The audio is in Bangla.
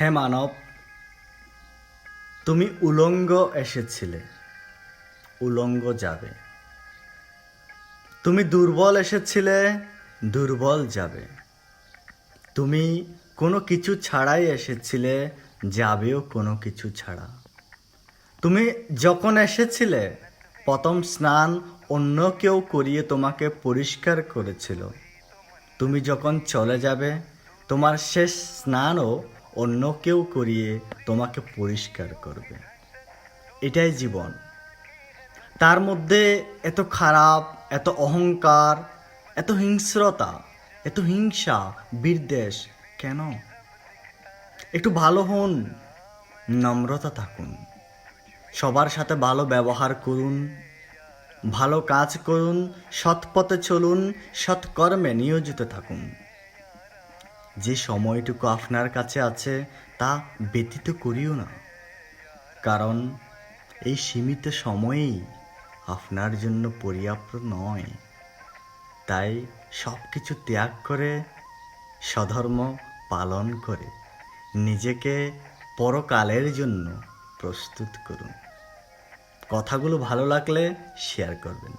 হে মানব, তুমি উলঙ্গ এসেছিলে, উলঙ্গ যাবে। তুমি দুর্বল এসেছিলে, দুর্বল যাবে। তুমি কোনো কিছু ছাড়াই এসেছিলে, যাবেও কোনো কিছু ছাড়া। তুমি যখন এসেছিলে, প্রথম স্নান অন্য কেউ করিয়ে তোমাকে পরিষ্কার করেছিল। তুমি যখন চলে যাবে, তোমার শেষ স্নানও অন্য কেউ করিয়ে তোমাকে পরিষ্কার করবে। এটাই জীবন। তার মধ্যে এত খারাপ, এত অহংকার, এত হিংস্রতা, এত হিংসা, বিদ্বেষ কেন? একটু ভালো হন, নম্রতা থাকুন, সবার সাথে ভালো ব্যবহার করুন, ভালো কাজ করুন, সৎ পথে চলুন, সৎকর্মে নিয়োজিত থাকুন। যে সময়টুকু আপনার কাছে আছে তা ব্যতীত করিও না, কারণ এই সীমিত সময়েই আপনার জন্য পর্যাপ্ত নয়। তাই সব কিছু ত্যাগ করে স্বধর্ম পালন করে নিজেকে পরকালের জন্য প্রস্তুত করুন। কথাগুলো ভালো লাগলে শেয়ার করবেন।